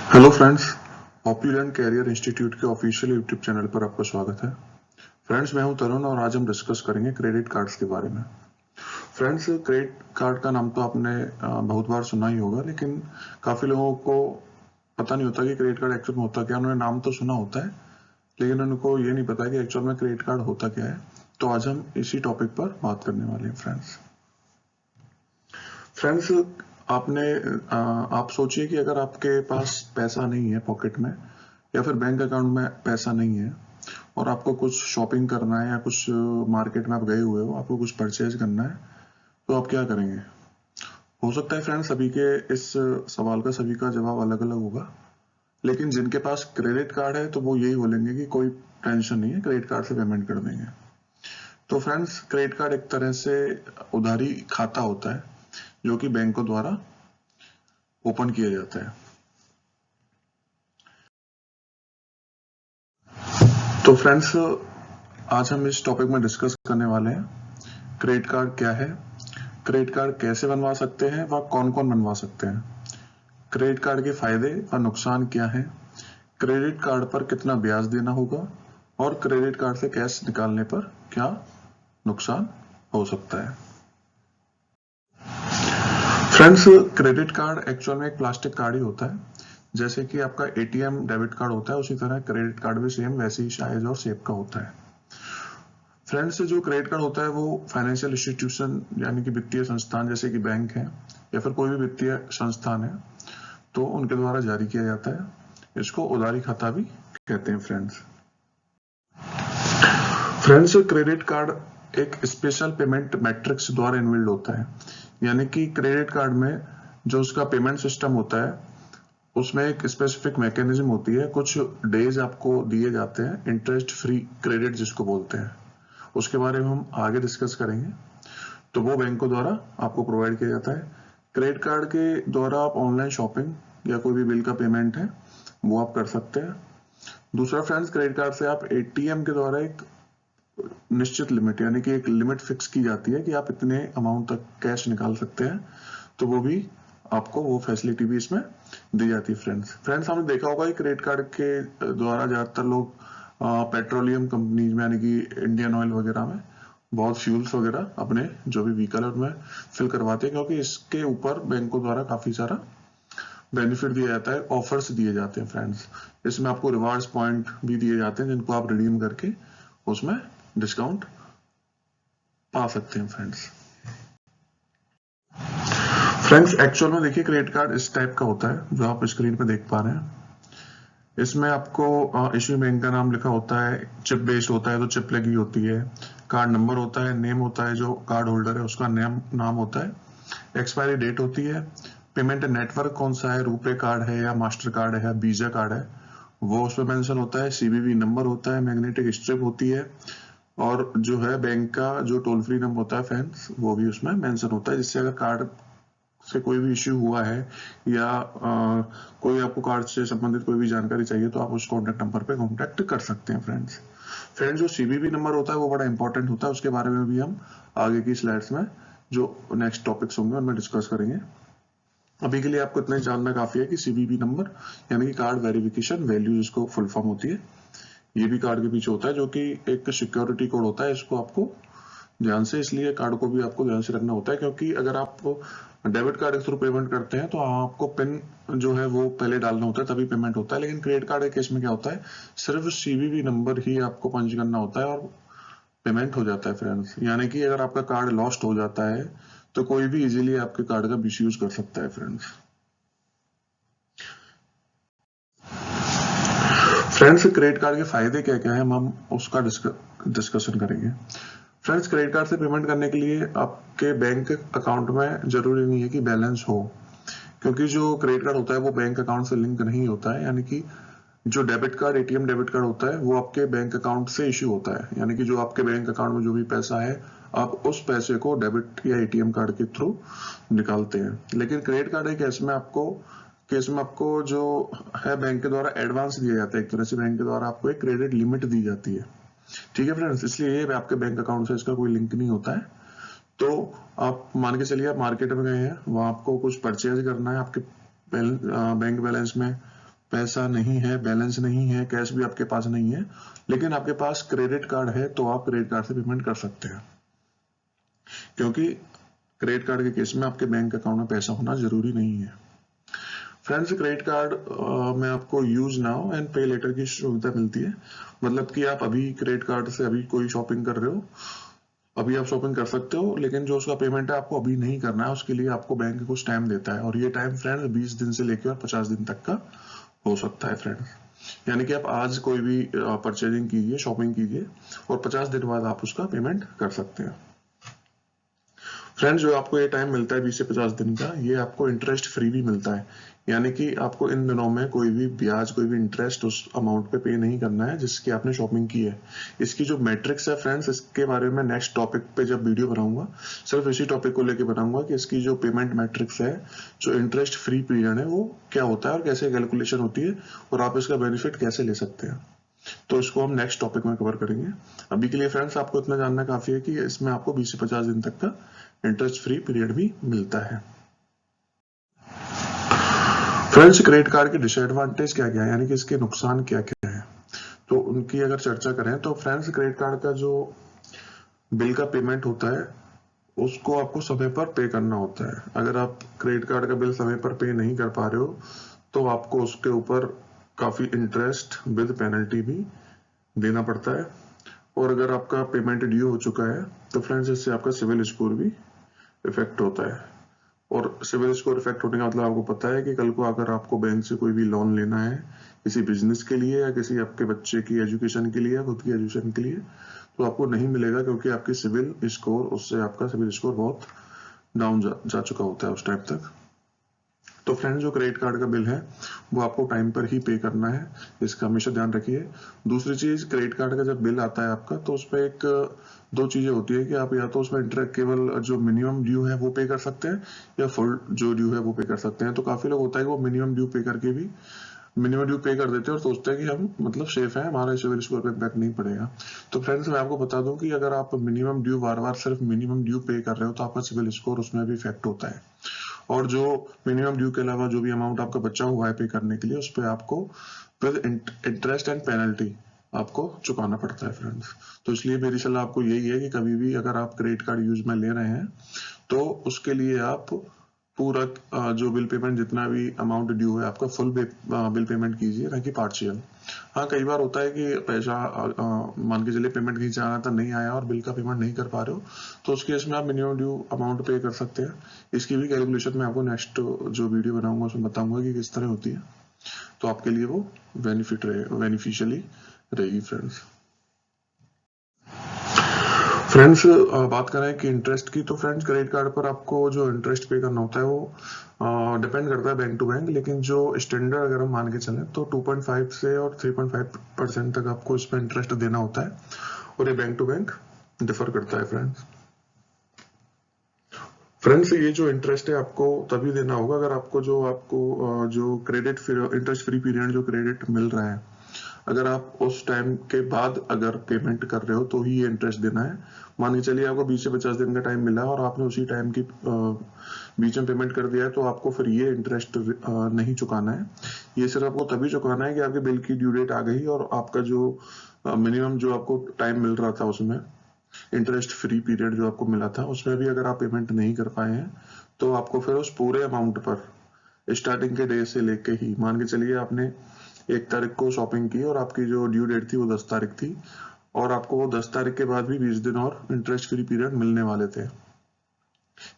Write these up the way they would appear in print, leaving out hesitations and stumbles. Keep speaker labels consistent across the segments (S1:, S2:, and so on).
S1: Hello friends, popular career institute के official YouTube channel पर आपका स्वागत है। फ्रेंड्स, मैं हूं तरुण और आज हम डिस्कस करेंगे क्रेडिट कार्ड्स के बारे में। फ्रेंड्स, क्रेडिट कार्ड का नाम तो आपने बहुत बार सुना ही होगा, लेकिन काफी लोगों को पता नहीं होता कि क्रेडिट कार्ड एक्चुअल में होता क्या है। उन्होंने नाम तो सुना होता है, लेकिन उनको ये नहीं पता कि एक्चुअल में क्रेडिट कार्ड होता क्या है। तो आज हम इसी टॉपिक पर बात करने वाले हैं। फ्रेंड्स, आपने आप सोचिए कि अगर आपके पास पैसा नहीं है पॉकेट में, या फिर बैंक अकाउंट में पैसा नहीं है, और आपको कुछ शॉपिंग करना है या कुछ मार्केट में आप गए हुए हो, आपको कुछ परचेज करना है, तो आप क्या करेंगे? हो सकता है फ्रेंड्स, सभी के इस सवाल का सभी का जवाब अलग अलग होगा, लेकिन जिनके पास क्रेडिट कार्ड है तो वो यही बोलेंगे कि कोई टेंशन नहीं है, क्रेडिट कार्ड से पेमेंट कर देंगे। तो फ्रेंड्स, क्रेडिट कार्ड एक तरह से उधारी खाता होता है जो कि बैंकों द्वारा ओपन किया जाता है। तो फ्रेंड्स, आज हम इस टॉपिक में डिस्कस करने वाले हैं क्रेडिट कार्ड क्या है, क्रेडिट कार्ड कैसे बनवा सकते हैं व कौन कौन बनवा सकते हैं, क्रेडिट कार्ड के फायदे व नुकसान क्या हैं, क्रेडिट कार्ड पर कितना ब्याज देना होगा, और क्रेडिट कार्ड से कैश निकालने पर क्या नुकसान हो सकता है। फ्रेंड्स, क्रेडिट कार्ड एक्चुअल में एक प्लास्टिक कार्ड ही होता है। जैसे कि आपका एटीएम डेबिट कार्ड होता है, उसी तरह क्रेडिट कार्ड भी सेम वैसी ही साइज और शेप का होता है। फ्रेंड्स, जो क्रेडिट कार्ड होता है वो फाइनेंशियल इंस्टीट्यूशन यानी कि वित्तीय संस्थान जैसे कि बैंक है या फिर कोई भी वित्तीय संस्थान है, तो उनके द्वारा जारी किया जाता है। इसको उधारी खाता भी कहते हैं। फ्रेंड्स, क्रेडिट कार्ड एक स्पेशल पेमेंट मैट्रिक्स द्वारा इनबिल्ड होता है। यानी कि क्रेडिट कार्ड में जो उसका पेमेंट सिस्टम होता है, उसमें एक स्पेसिफिक मैकेनिज्म होती है। कुछ डेज आपको दिए जाते हैं, इंटरेस्ट फ्री क्रेडिट जिसको बोलते हैं। उसके बारे में हम आगे डिस्कस करेंगे। तो वो बैंकों द्वारा आपको प्रोवाइड किया जाता है। क्रेडिट कार्ड के द्वारा आप ऑनलाइन शॉपिंग या कोई भी बिल का पेमेंट है वो आप कर सकते हैं। दूसरा फ्रेंड्स, क्रेडिट कार्ड से आप एटीएम के द्वारा एक निश्चित लिमिट यानी कि एक लिमिट फिक्स की जाती है कि आप इतने अमाउंट तक कैश निकाल सकते हैं, तो वो भी आपको वो फैसिलिटी भी इसमें दी जाती है। फ्रेंड्स, हमने देखा होगा कि क्रेडिट कार्ड के द्वारा ज्यादातर लोग पेट्रोलियम कंपनीज में यानी कि इंडियन ऑयल वगैरह में बहुत फ्यूल्स वगैरह अपने जो भी व्हीकल है उनमें फिल करवाते हैं, क्योंकि इसके ऊपर बैंकों द्वारा काफी सारा बेनिफिट दिया जाता है, ऑफर्स दिए जाते हैं। फ्रेंड्स, इसमें आपको रिवार्ड्स पॉइंट भी दिए जाते हैं जिनको आप रिडीम करके उसमें डिस्काउंट पा सकते हैं। फ्रेंड्स, एक्चुअल में देखिए क्रेडिट कार्ड इस टाइप का होता है जो आप स्क्रीन पे देख पा रहे हैं। इसमें आपको इश्यू बैंक का नाम लिखा होता है, चिप बेस्ड होता है तो चिप लगी होती है, कार्ड नंबर होता है, नेम होता है जो कार्ड होल्डर है उसका नाम होता है, एक्सपायरी डेट होती है, पेमेंट नेटवर्क कौन सा है, रुपे कार्ड है या मास्टर कार्ड है, वीजा कार्ड है, वो उसमें मेंशन होता है, सीवीवी नंबर होता है, मैग्नेटिक स्ट्रिप होती है, और जो है बैंक का जो टोल फ्री नंबर होता है फ्रेंड्स, वो भी उसमें मेंशन होता है, जिससे अगर कार्ड से कोई भी इश्यू हुआ है या कोई आपको कार्ड से संबंधित कोई भी जानकारी चाहिए तो आप उस कॉन्टेक्ट नंबर पे कॉन्टेक्ट कर सकते हैं। फ्रेंड्स, जो सीवीवी नंबर होता है वो बड़ा इंपॉर्टेंट होता है, उसके बारे में भी हम आगे की स्लाइड्स में जो नेक्स्ट टॉपिक्स होंगे उनमें डिस्कस करेंगे। अभी के लिए आपको इतना ही जानना काफी है कि सीवीवी नंबर यानी कि कार्ड वेरिफिकेशन वैल्यू जिसको फुल फॉर्म होती है, ये भी कार्ड के पीछे होता है, जो कि एक सिक्योरिटी कोड होता है। इसको आपको ध्यान से, इसलिए कार्ड को भी आपको ध्यान से रखना होता है, क्योंकि अगर आप डेबिट कार्ड के थ्रू पेमेंट करते हैं तो आपको पिन जो है वो पहले डालना होता है, तभी पेमेंट होता है। लेकिन क्रेडिट कार्ड के केस में क्या होता है, सिर्फ सीवीवी नंबर ही आपको पंच करना होता है और पेमेंट हो जाता है। फ्रेंड्स, यानी कि अगर आपका कार्ड लॉस्ट हो जाता है तो कोई भी इजीली आपके कार्ड का मिसयूज कर सकता है। फ्रेंड्स, क्रेडिट कार्ड के फायदे क्या क्या है हम उसका डिस्कशन करेंगे। फ्रेंड्स, क्रेडिट कार्ड से पेमेंट करने के लिए आपके बैंक अकाउंट में जरूरी नहीं है कि बैलेंस हो, क्योंकि जो क्रेडिट कार्ड होता है वो बैंक अकाउंट से लिंक नहीं होता है। यानी कि जो debit card, ATM debit card होता है वो आपके बैंक अकाउंट से इश्यू होता है, यानी कि जो आपके बैंक अकाउंट में जो भी पैसा है आप उस पैसे को डेबिट या एटीएम कार्ड के थ्रू निकालते हैं। लेकिन क्रेडिट कार्ड एक केस में आपको जो है बैंक के द्वारा एडवांस दिया जाता है, एक तरह से बैंक के द्वारा आपको एक क्रेडिट लिमिट दी जाती है। ठीक है फ्रेंड्स, इसलिए ये आपके बैंक अकाउंट से इसका कोई लिंक नहीं होता है। तो आप मान के चलिए आप मार्केट में गए हैं, वहां आपको कुछ परचेज करना है, आपके बैंक बैलेंस में पैसा नहीं है, बैलेंस नहीं है, कैश भी आपके पास नहीं है, लेकिन आपके पास क्रेडिट कार्ड है, तो आप क्रेडिट कार्ड से पेमेंट कर सकते हैं, क्योंकि क्रेडिट कार्ड के केस में आपके बैंक अकाउंट में पैसा होना जरूरी नहीं है। फ्रेंड्स, क्रेडिट कार्ड में आपको यूज नाउ एंड पे लेटर की सुविधा मिलती है। मतलब कि आप अभी क्रेडिट कार्ड से अभी कोई शॉपिंग कर रहे हो, अभी आप शॉपिंग कर सकते हो, लेकिन जो उसका पेमेंट है आपको अभी नहीं करना है, उसके लिए आपको बैंक कुछ टाइम देता है, और ये टाइम फ्रेंड्स 20 दिन से लेकर 50 दिन तक का हो सकता है फ्रेंड्स। यानी कि आप आज कोई भी परचेजिंग कीजिए, शॉपिंग कीजिए, और 50 दिन बाद आप उसका पेमेंट कर सकते हैं। फ्रेंड्स, जो आपको ये टाइम मिलता है 20 से 50 दिन का, ये आपको इंटरेस्ट फ्री भी मिलता है, यानी कि आपको इन दिनों में कोई भी ब्याज, कोई भी इंटरेस्ट उस अमाउंट पे पे नहीं करना है जिसकी आपने शॉपिंग की है। इसकी जो मैट्रिक्स है फ्रेंड्स, इसके बारे में नेक्स्ट टॉपिक पे जब वीडियो बनाऊंगा, सिर्फ इसी टॉपिक को लेके बनाऊंगा कि इसकी जो पेमेंट मैट्रिक्स है, जो इंटरेस्ट फ्री पीरियड है, वो क्या होता है और कैसे कैलकुलेशन होती है, और आप इसका बेनिफिट कैसे ले सकते हैं। तो इसको हम नेक्स्ट टॉपिक में कवर करेंगे। अभी के लिए फ्रेंड्स आपको इतना जानना काफी है कि इसमें आपको 20 से 50 दिन तक का इंटरेस्ट फ्री पीरियड भी मिलता है। फ्रेंड्स, क्रेडिट कार्ड के डिसएडवांटेज क्या क्या है, यानी कि इसके नुकसान क्या क्या है, तो उनकी अगर चर्चा करें तो फ्रेंड्स, क्रेडिट कार्ड का जो बिल का पेमेंट होता है उसको आपको समय पर पे करना होता है। अगर आप क्रेडिट कार्ड का बिल समय पर पे नहीं कर पा रहे हो तो आपको उसके ऊपर काफी इंटरेस्ट विद पेनल्टी भी देना पड़ता है, और अगर आपका पेमेंट ड्यू हो चुका है तो फ्रेंड्स, इससे आपका सिविल स्कोर भी इफेक्ट होता है। और सिविल स्कोर इफेक्ट होने का मतलब आपको पता है कि कल को अगर आपको बैंक से कोई भी लोन लेना है किसी बिजनेस के लिए या किसी आपके बच्चे की एजुकेशन के लिए या खुद की एजुकेशन के लिए, तो आपको नहीं मिलेगा, क्योंकि आपकी सिविल स्कोर, उससे आपका सिविल स्कोर बहुत डाउन जा चुका होता है उस टाइम तक। तो फ्रेंड्स, जो क्रेडिट कार्ड का बिल है वो आपको टाइम पर ही पे करना है, इसका हमेशा ध्यान रखिए। दूसरी चीज, क्रेडिट कार्ड का जब बिल आता है आपका, तो उसमें एक दो चीजें होती है कि आप या तो उसमें इंटरेस्ट केवल जो मिनिमम ड्यू है वो पे कर सकते हैं, या फुल जो ड्यू है वो पे कर सकते हैं। तो काफी लोग होता है कि वो मिनिमम ड्यू पे करके भी मिनिमम ड्यू पे कर देते हैं और सोचते हैं कि हम मतलब सेफ है, हमारे सिविल स्कोर पे इम्पैक्ट नहीं पड़ेगा। तो फ्रेंड्स, मैं आपको बता दूं कि अगर आप मिनिमम ड्यू बार बार सिर्फ मिनिमम ड्यू पे कर रहे हो तो आपका सिविल स्कोर उसमें भी इफेक्ट होता है, और जो मिनिमम ड्यू के अलावा जो भी अमाउंट आपका बचा हुआ है पे करने के लिए, उस पर आपको फिर इंटरेस्ट एंड पेनल्टी आपको चुकाना पड़ता है फ्रेंड्स। तो इसलिए मेरी सलाह आपको यही है कि कभी भी अगर आप क्रेडिट कार्ड यूज में ले रहे हैं तो उसके लिए आप पूरा जो बिल पेमेंट, जितना भी अमाउंट ड्यू है आपका, फुल बिल पेमेंट कीजिए, ना कि पार्शियल। हाँ, कई बार होता है कि पैसा मान के चलिए पेमेंट कहीं से आना था, नहीं आया और बिल का पेमेंट नहीं कर पा रहे हो, तो उस केस में आप मिनिमम ड्यू अमाउंट पे कर सकते हैं। इसकी भी कैलकुलेशन मैं आपको नेक्स्ट जो वीडियो बनाऊंगा उसमें बताऊंगा कि किस तरह होती है, तो आपके लिए वो बेनिफिशियली रहेगी फ्रेंड्स। फ्रेंड्स, बात करें कि इंटरेस्ट की, तो फ्रेंड्स, क्रेडिट कार्ड पर आपको जो इंटरेस्ट पे करना होता है वो डिपेंड करता है बैंक टू बैंक, लेकिन जो स्टैंडर्ड अगर हम मान के चलें तो 2.5 से और 3.5% तक आपको इस पर इंटरेस्ट देना होता है, और ये बैंक टू बैंक डिफर करता है फ्रेंड्स। फ्रेंड्स, ये जो इंटरेस्ट है आपको तभी देना होगा अगर आपको जो क्रेडिट इंटरेस्ट फ्री पीरियड जो क्रेडिट मिल रहा है, अगर आप उस टाइम के बाद अगर पेमेंट कर रहे हो तो ही ये इंटरेस्ट देना है। मान के चलिए आपको 20 से 50 दिन का टाइम मिला और आपने उसी टाइम की बीच में पेमेंट कर दिया है, तो आपको फिर ये इंटरेस्ट नहीं चुकाना है। ये सिर्फ आपको तभी चुकाना है कि आपके बिल की ड्यू डेट आ गई और आपका जो मिनिमम जो आपको टाइम मिल रहा था, उसमें इंटरेस्ट फ्री पीरियड जो आपको मिला था, उसमें भी अगर आप पेमेंट नहीं कर पाए हैं तो आपको फिर उस पूरे अमाउंट पर स्टार्टिंग के डे से लेके ही, मान के चलिए आपने 1 तारीख को शॉपिंग की और आपकी जो ड्यू डेट थी वो 10 तारीख थी, और आपको वो 10 तारीख के बाद भी 20 दिन और इंटरेस्ट फ्री पीरियड मिलने वाले थे।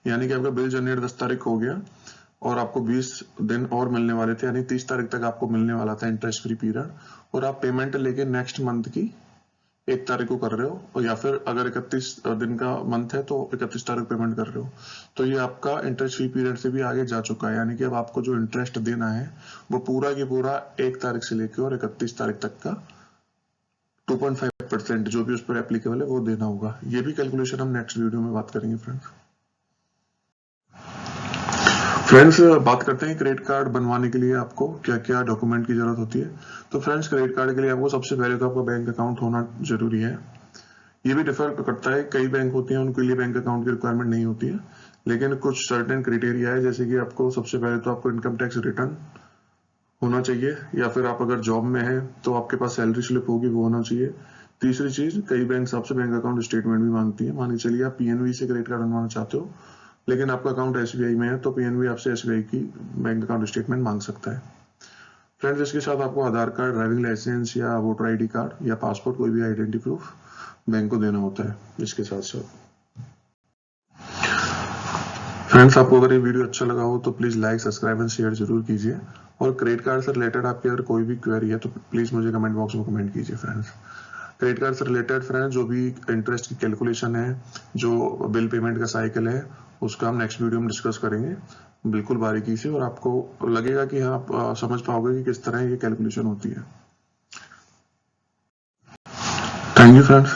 S1: यानी कि आपका बिल जनरेट 10 तारीख हो गया और आपको 20 दिन और मिलने वाले थे, यानी 30 तारीख तक आपको मिलने वाला था इंटरेस्ट फ्री पीरियड, और आप पेमेंट लेके नेक्स्ट मंथ की 1 तारीख को कर रहे हो, और या फिर अगर 31 दिन का मंथ है तो 31 तारीख पेमेंट कर रहे हो, तो ये आपका इंटरेस्ट फ्री पीरियड से भी आगे जा चुका है। यानी कि अब आपको जो इंटरेस्ट देना है वो पूरा की पूरा 1 तारीख से लेकर और 31 तारीख तक का 2.5% जो भी उस पर एप्लीकेबल है वो देना होगा। ये भी कैलकुलेशन हम नेक्स्ट वीडियो में बात करेंगे फ्रेंड्स, बात करते हैं क्रेडिट कार्ड बनवाने के लिए आपको क्या क्या डॉक्यूमेंट की जरूरत होती है। तो फ्रेंड्स, क्रेडिट कार्ड के लिए आपको सबसे पहले तो आपका बैंक अकाउंट होना जरूरी है। ये भी डिफर करता है, कई बैंक होती हैं उनके लिए बैंक अकाउंट की रिक्वायरमेंट नहीं होती है, लेकिन कुछ सर्टेन क्राइटेरिया है, जैसे कि आपको सबसे पहले तो आपको इनकम टैक्स रिटर्न होना चाहिए, या फिर आप अगर जॉब में हैं तो आपके पास सैलरी स्लिप होगी, वो होना चाहिए। तीसरी चीज, कई बैंक आपसे बैंक अकाउंट स्टेटमेंट भी मांगती है। मान के चलिए आप पीएनबी से क्रेडिट कार्ड बनवाना चाहते हो, लेकिन आपका अकाउंट एसबीआई में है, तो पीएनबी आपसे एसबीआई की बैंक अकाउंट स्टेटमेंट मांग सकता है। फ्रेंड्स, इसके साथ आपको आधार कार्ड, ड्राइविंग लाइसेंस या वोटर आईडी कार्ड या पासपोर्ट, कोई भी आइडेंटिटी प्रूफ बैंक को देना होता है इसके साथ साथ। फ्रेंड्स, आपको अगर ये वीडियो अच्छा लगा हो तो please like, subscribe and share जरूर कीजिए। और क्रेडिट कार्ड से रिलेटेड आपकी अगर कोई भी क्वेरी है तो प्लीज मुझे कमेंट बॉक्स में कमेंट कीजिए। फ्रेंड्स, क्रेडिट कार्ड से रिलेटेड फ्रेंड्स जो भी इंटरेस्ट की कैलकुलेशन है, जो बिल पेमेंट का साइकिल है, उसका हम नेक्स्ट वीडियो में डिस्कस करेंगे बिल्कुल बारीकी से, और आपको लगेगा कि हाँ आप समझ पाओगे कि किस तरह ये कैलकुलेशन होती है। Thank you friends.